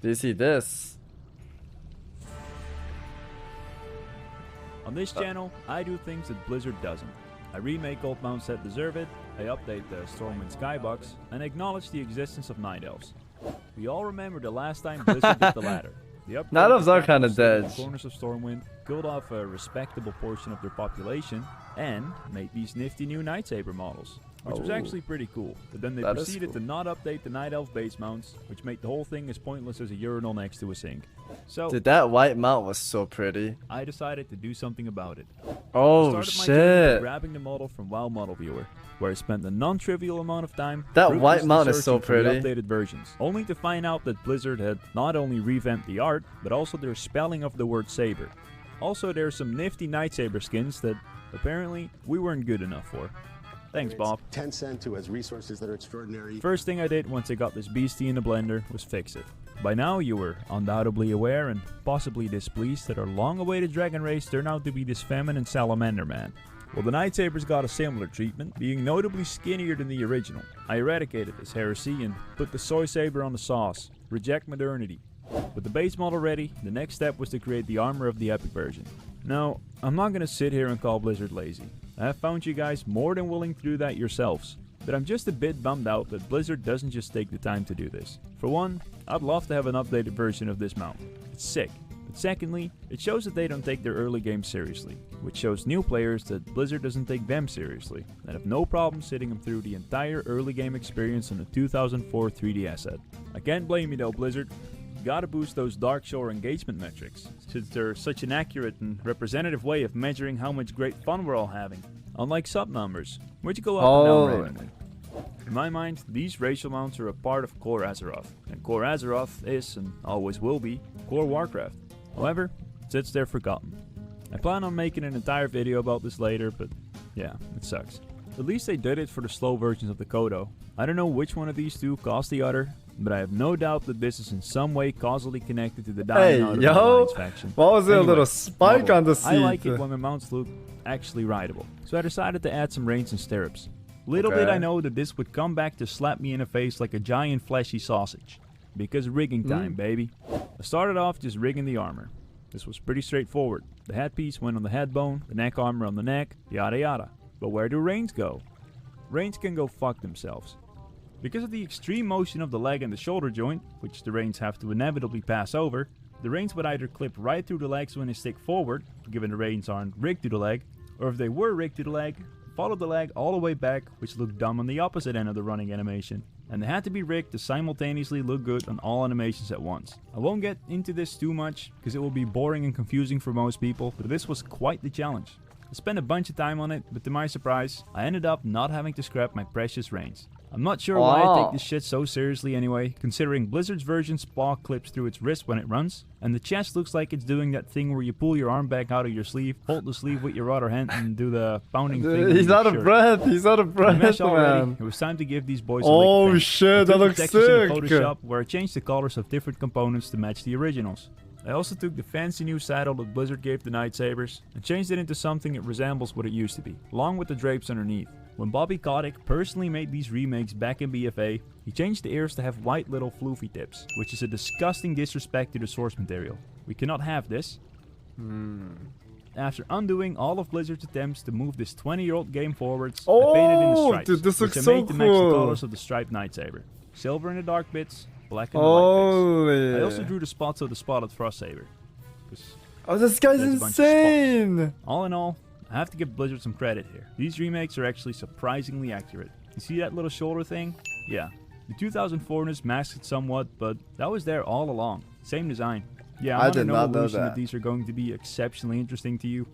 Do you see this? On this channel, I do things that Blizzard doesn't. I remake old mounts that deserve it, I update the Stormwind skybox, and acknowledge the existence of Night Elves. We all remember the last time Blizzard did the latter. The Night Elves are kind of dead. dead. The corners of Stormwind killed off a respectable portion of their population and made these nifty new Nightsaber models, which was actually pretty cool. But then they proceeded to not update the Night Elf base mounts, which made the whole thing as pointless as a urinal next to a sink. So, dude, that white mount was so pretty. I decided to do something about it. Oh I started my journey by shit! grabbing the model from WoW Model Viewer, where I spent a non-trivial amount of time That white fruitlessly mount is so searching for the pretty. updated versions, only to find out that Blizzard had not only revamped the art, but also their spelling of the word saber. Also, there's some nifty Nightsaber skins that apparently we weren't good enough for. Thanks, Bob. Tencent, who has resources that are extraordinary. First thing I did once I got this beastie in the blender was fix it. By now you were undoubtedly aware and possibly displeased that our long-awaited dragon race turned out to be this feminine salamander man. Well, the Nightsabers got a similar treatment, being notably skinnier than the original. I eradicated this heresy and put the soy saber on the sauce. Reject modernity. With the base model ready, the next step was to create the armor of the epic version. Now, I'm not gonna sit here and call Blizzard lazy. I have found you guys more than willing to do that yourselves. But I'm just a bit bummed out that Blizzard doesn't just take the time to do this. For one, I'd love to have an updated version of this mount. It's sick. But secondly, it shows that they don't take their early games seriously, which shows new players that Blizzard doesn't take them seriously, and have no problem sitting them through the entire early game experience on the 2004 3DS set. I can't blame you though, Blizzard. You gotta boost those Dark Shore engagement metrics, since they're such an accurate and representative way of measuring how much great fun we're all having. Unlike sub numbers, which go up and down randomly. In my mind, these racial mounts are a part of core Azeroth, and core Azeroth is, and always will be, core Warcraft. However, it sits there forgotten. I plan on making an entire video about this later, but yeah, it sucks. At least they did it for the slow versions of the Kodo. I don't know which one of these two caused the other, but I have no doubt that this is in some way causally connected to the dying out of the Alliance faction. What was there, Anyway, a little spike model. on the seat? I like it when my mounts look actually rideable, so I decided to add some reins and stirrups. Little did I know that this would come back to slap me in the face like a giant fleshy sausage. Because rigging time, baby. I started off just rigging the armor. This was pretty straightforward. The headpiece went on the head bone, the neck armor on the neck, yada yada. But where do reins go? Reins can go fuck themselves. Because of the extreme motion of the leg and the shoulder joint, which the reins have to inevitably pass over, the reins would either clip right through the legs when they stick forward, given the reins aren't rigged to the leg, or if they were rigged to the leg, follow the leg all the way back, which looked dumb on the opposite end of the running animation. And they had to be rigged to simultaneously look good on all animations at once. I won't get into this too much, because it will be boring and confusing for most people, but this was quite the challenge. I spent a bunch of time on it, but to my surprise, I ended up not having to scrap my precious reins. I'm not sure why I take this shit so seriously anyway, considering Blizzard's version's paw clips through its wrist when it runs, and the chest looks like it's doing that thing where you pull your arm back out of your sleeve, hold the sleeve with your other hand, and do the pounding thing. He's out of breath. He's out of breath, man. It was time to give these boys a Oh lick shit, that looks sick. In Photoshop, where I changed the colors of different components to match the originals. I also took the fancy new saddle that Blizzard gave the Nightsabers and changed it into something that resembles what it used to be, along with the drapes underneath. When Bobby Kotick personally made these remakes back in BFA, he changed the ears to have white little floofy tips, which is a disgusting disrespect to the source material. We cannot have this. After undoing all of Blizzard's attempts to move this 20-year-old game forwards, I painted in the stripes, dude, this which looks I made so to match the cool. colors of the striped Nightsaber. Silver in the dark bits, black in the light bits. I also drew the spots of the spotted Frost Saber. Oh, this guy's There's a bunch of insane! All in all, I have to give Blizzard some credit here. These remakes are actually surprisingly accurate. You see that little shoulder thing? Yeah. The 2004ness masked it somewhat, but that was there all along. Same design. Yeah, I'm under no illusion that these are going to be exceptionally interesting to you.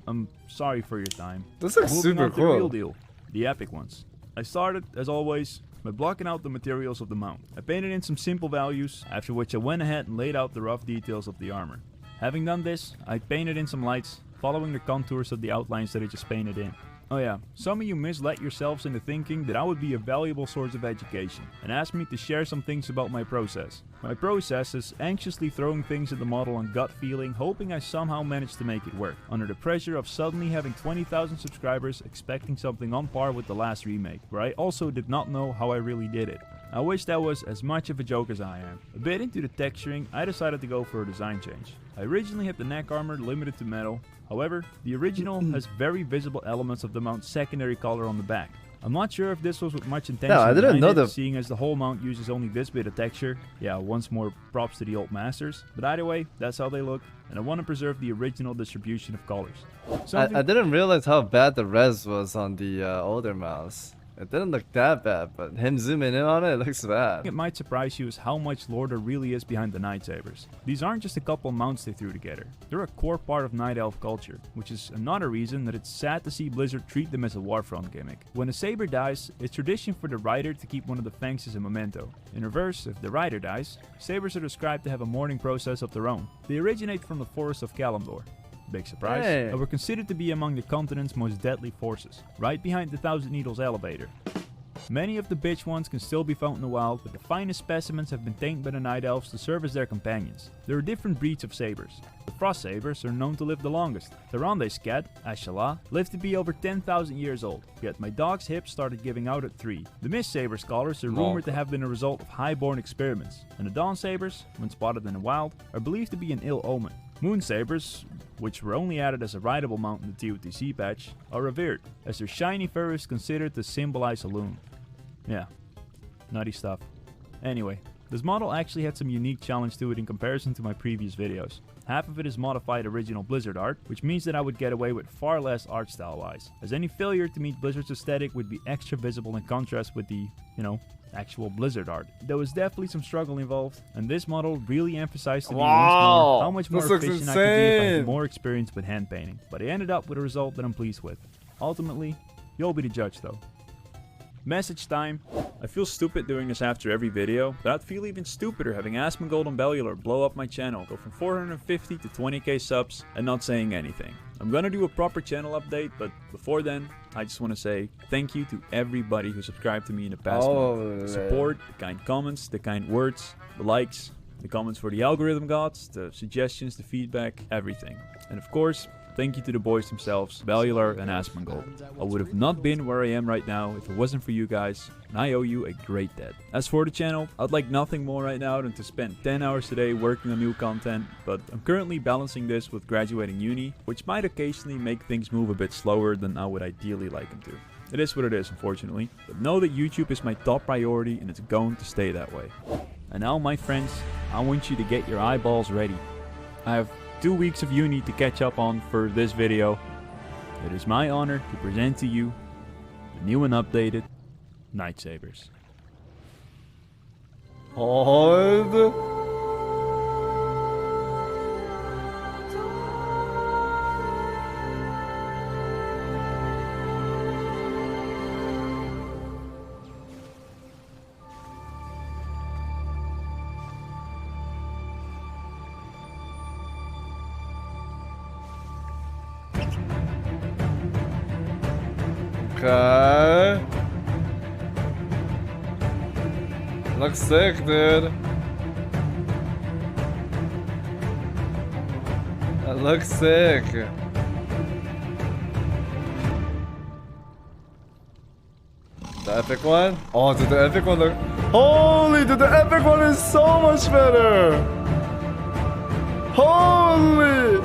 I'm sorry for your time. This looks Moving super on to cool. the real deal, the epic ones. I started, as always, by blocking out the materials of the mount. I painted in some simple values, after which I went ahead and laid out the rough details of the armor. Having done this, I painted in some lights, following the contours of the outlines that I just painted in. Oh yeah, some of you misled yourselves into thinking that I would be a valuable source of education, and asked me to share some things about my process. My process is anxiously throwing things at the model on gut feeling, hoping I somehow manage to make it work, under the pressure of suddenly having 20,000 subscribers, expecting something on par with the last remake, where I also did not know how I really did it. I wish that was as much of a joke as I am. A bit into the texturing, I decided to go for a design change. I originally had the neck armor limited to metal, however, the original has very visible elements of the mount's secondary color on the back. I'm not sure if this was with much intention I didn't know that. seeing as the whole mount uses only this bit of texture. Yeah, once more props to the old masters. But either way, that's how they look, and I want to preserve the original distribution of colors. I didn't realize how bad the res was on the older mouse. It didn't look that bad, but him zooming in on it, it looks bad. It might surprise you is how much lore there really is behind the Nightsabers. These aren't just a couple mounts they threw together. They're a core part of Night Elf culture, which is another reason that it's sad to see Blizzard treat them as a Warfront gimmick. When a Saber dies, it's tradition for the rider to keep one of the fangs as a memento. In reverse, if the rider dies, Sabers are described to have a mourning process of their own. They originate from the forests of Kalimdor. Big surprise, Hey. and were considered to be among the continent's most deadly forces, right behind the Thousand Needles elevator. Many of the bitch ones can still be found in the wild, but the finest specimens have been tamed by the Night Elves to serve as their companions. There are different breeds of sabers. The Frost Sabers are known to live the longest. The Ronde Scat, Ashala, lived to be over 10,000 years old, yet my dog's hips started giving out at 3. The Mist Saber scholars are rumored to have been a result of highborn experiments, and the Dawn Sabers, when spotted in the wild, are believed to be an ill omen. Moon Sabers, which were only added as a rideable mount in the TOTC patch, are revered, as their shiny fur is considered to symbolize a loon. Yeah, nutty stuff. Anyway, this model actually had some unique challenge to it in comparison to my previous videos. Half of it is modified original Blizzard art, which means that I would get away with far less art style wise, as any failure to meet Blizzard's aesthetic would be extra visible in contrast with the, actual Blizzard art. There was definitely some struggle involved, and this model really emphasized to me once more how much more This looks efficient I could be if I had insane. more experience with hand painting. But I ended up with a result that I'm pleased with. Ultimately, you'll be the judge though. Message time. I feel stupid doing this after every video, but I'd feel even stupider having Asmongold and Bellular blow up my channel, go from 450 to 20k subs, and not saying anything. I'm gonna do a proper channel update, but before then, I just want to say thank you to everybody who subscribed to me in the past month. The support, the kind comments, the kind words, the likes, the comments for the algorithm gods, the suggestions, the feedback, everything. And of course, thank you to the boys themselves, Bellular and Asmongold. I would have not been where I am right now if it wasn't for you guys, and I owe you a great debt. As for the channel, I'd like nothing more right now than to spend 10 hours a day working on new content, but I'm currently balancing this with graduating uni, which might occasionally make things move a bit slower than I would ideally like them to. It is what it is, unfortunately, but know that YouTube is my top priority and it's going to stay that way. And now, my friends, I want you to get your eyeballs ready. I have 2 weeks of uni to catch up on for this video. It is my honor to present to you the new and updated Nightsabers. Hold. Okay. Looks sick, dude. That looks sick. The epic one? Oh, dude, the epic one look. Holy, dude, the epic one is so much better. Holy.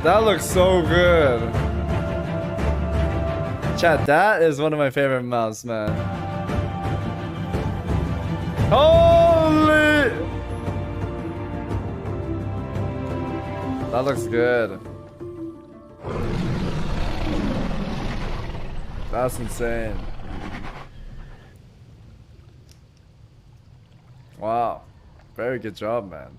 That looks so good. Chat, that is one of my favorite mounts, man. Holy! That looks good. That's insane. Wow. Very good job, man.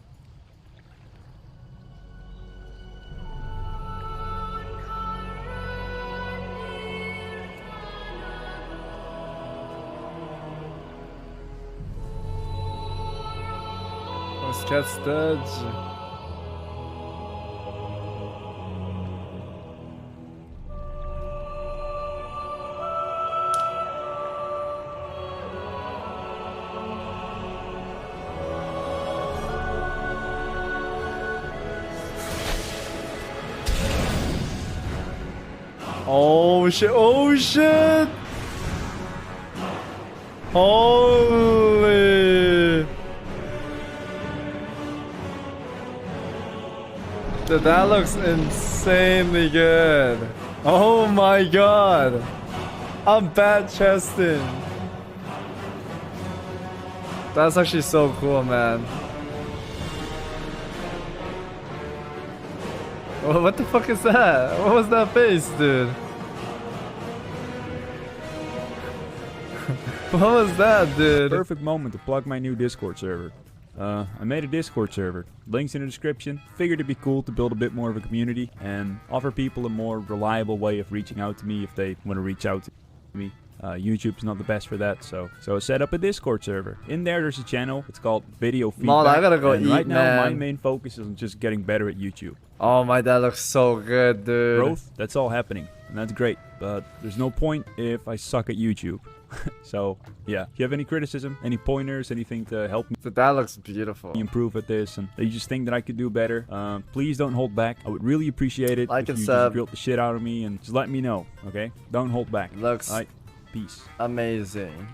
Let's get studs. Oh shit, oh shit! Holy. Dude, that looks insanely good. Oh my god. I'm bad chesting. That's actually so cool, man. What the fuck is that? What was that face, dude? What was that, dude? Perfect moment to plug my new Discord server. I made a Discord server. Links in the description. Figured it'd be cool to build a bit more of a community and offer people a more reliable way of reaching out to me if they want to reach out to me. YouTube's not the best for that, so I set up a Discord server. In there's a channel. It's called Video Feedback. Mom, I gotta go and eat, right now, my man. main focus is on just getting better at YouTube. Oh my, that looks so good, dude. Growth, that's all happening, and that's great. But there's no point if I suck at YouTube. So yeah, if you have any criticism, any pointers, anything to help me Dude, that looks beautiful. improve at this, and that you just think that I could do better, please don't hold back. I would really appreciate it Like if and you sub. just grilled the shit out of me and just let me know, okay? Don't hold back. Looks Alright, peace. amazing.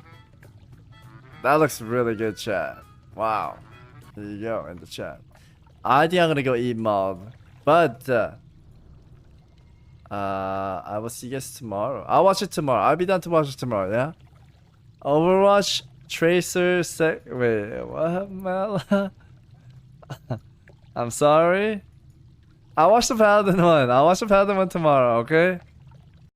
That looks really good, chat. Wow. There you go in the chat. I think I'm gonna go eat mob, but I will see you guys tomorrow. I'll watch it tomorrow. I'll be done to watch it tomorrow. Yeah. Overwatch Tracer wait, what, Mel? I'm sorry. I'll watch the Paladin one. I'll watch the Paladin one tomorrow. Okay.